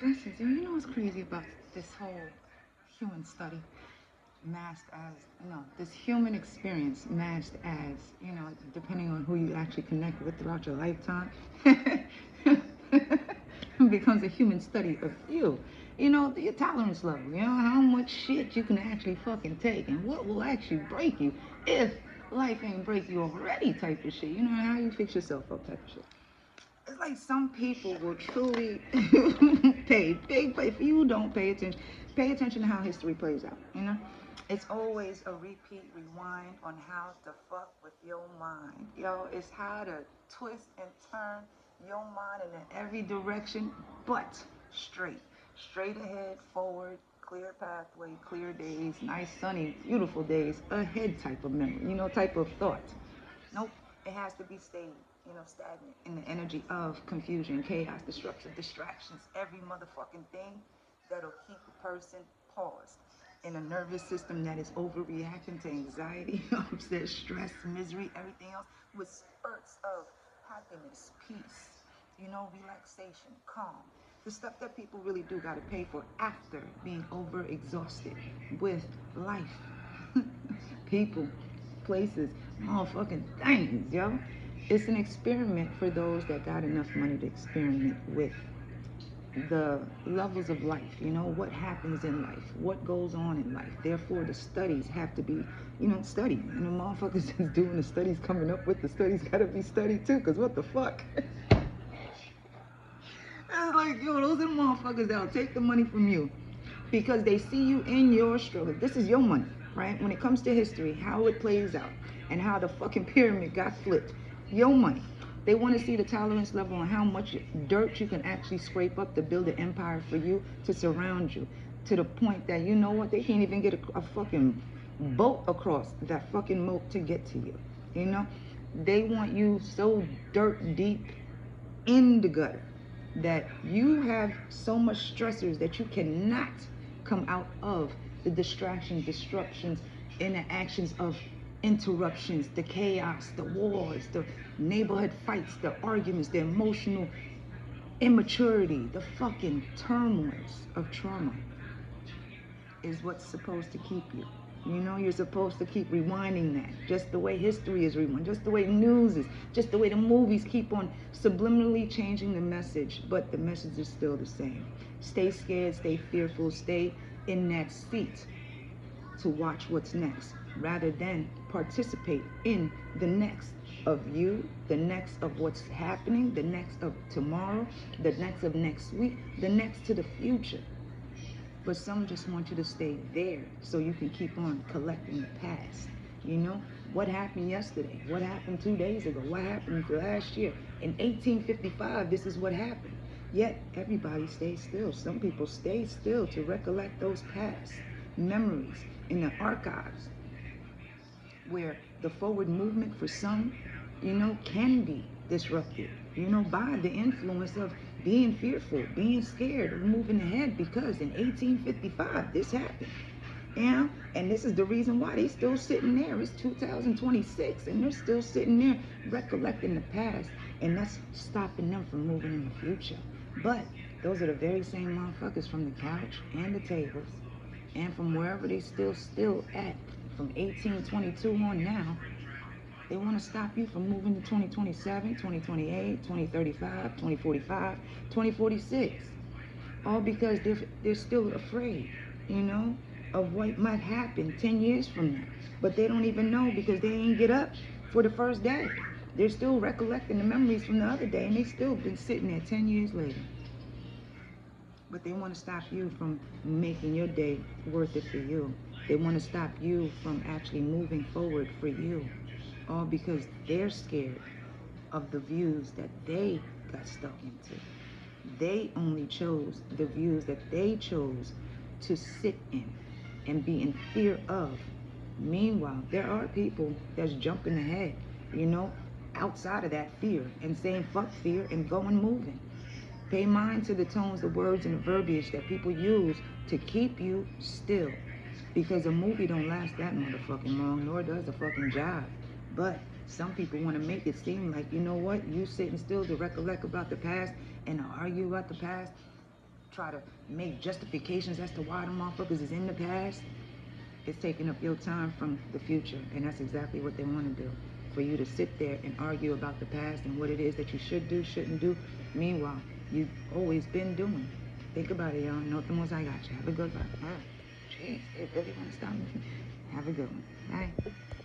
This is, you know what's crazy about this whole human study masked as, this human experience masked as, depending on who you actually connect with throughout your lifetime, becomes a human study of you. Your tolerance level, how much shit you can actually fucking take and what will actually break you if life ain't break you already type of shit. How you fix yourself up type of shit. It's like some people will truly pay big, but if you don't pay attention to how history plays out. It's always a repeat rewind on how to fuck with your mind. It's how to twist and turn your mind in every direction, but straight. Straight ahead, forward, clear pathway, clear days, nice, sunny, beautiful days, ahead type of memory, type of thought. Nope, it has to be stayed, stagnant in the energy of confusion, chaos, disruption, distractions, every motherfucking thing that'll keep a person paused in a nervous system that is overreacting to anxiety, upset, stress, misery, everything else, with spurts of happiness, peace, relaxation, calm. The stuff that people really do got to pay for after being overexhausted with life. People, places, motherfucking things, yo. It's an experiment for those that got enough money to experiment with the levels of life, what happens in life, what goes on in life. Therefore, the studies have to be, studied. And the motherfuckers that's doing the studies, coming up with the studies, gotta be studied too, because what the fuck? It's like, those are the motherfuckers that'll take the money from you because they see you in your struggle. This is your money, right? When it comes to history, how it plays out and how the fucking pyramid got flipped, your money. They want to see the tolerance level on how much dirt you can actually scrape up to build an empire for you to surround you to the point that, you know what, they can't even get a fucking boat across that fucking moat to get to you. They want you so dirt deep in the gutter that you have so much stressors that you cannot come out of the distractions, disruptions, interactions of interruptions, the chaos, the wars, the neighborhood fights, the arguments, the emotional immaturity, the fucking turmoils of trauma is what's supposed to keep you. You're supposed to keep rewinding that. Just the way history is rewind, just the way news is, just the way the movies keep on subliminally changing the message, but the message is still the same. Stay scared, stay fearful, stay in that seat to watch what's next rather than participate in the next of you, the next of what's happening, the next of tomorrow, the next of next week, the next to the future. But some just want you to stay there so you can keep on collecting the past. What happened yesterday? What happened 2 days ago? What happened last year? In 1855, this is what happened. Yet everybody stays still. Some people stay still to recollect those past memories in the archives where the forward movement for some, can be disrupted, by the influence of being fearful, being scared of moving ahead because in 1855 this happened. And this is the reason why they still sitting there. It's 2026 and they're still sitting there recollecting the past, and that's stopping them from moving in the future. But those are the very same motherfuckers from the couch and the tables and from wherever they still at from 1822 on now. They want to stop you from moving to 2027, 2028, 2035, 2045, 2046. All because they're still afraid, of what might happen 10 years from now. But they don't even know because they ain't get up for the first day. They're still recollecting the memories from the other day and they still been sitting there 10 years later. But they want to stop you from making your day worth it for you. They want to stop you from actually moving forward for you. All because they're scared of the views that they got stuck into. They only chose the views that they chose to sit in and be in fear of. Meanwhile, there are people that's jumping ahead, outside of that fear and saying fuck fear and going moving. Pay mind to the tones, the words, and the verbiage that people use to keep you still. Because a movie don't last that motherfucking long, nor does a fucking job. But some people want to make it seem like, you know what, you sitting still to recollect about the past and to argue about the past. try to make justifications as to why the motherfuckers is in the past, it's taking up your time from the future. And that's exactly what they want to do. For you to sit there and argue about the past and what it is that you should do, shouldn't do. Meanwhile, you've always been doing. Think about it, y'all. Know the most I got you. Have a good one. Jeez, they really want to stop me. Have a good one. Bye.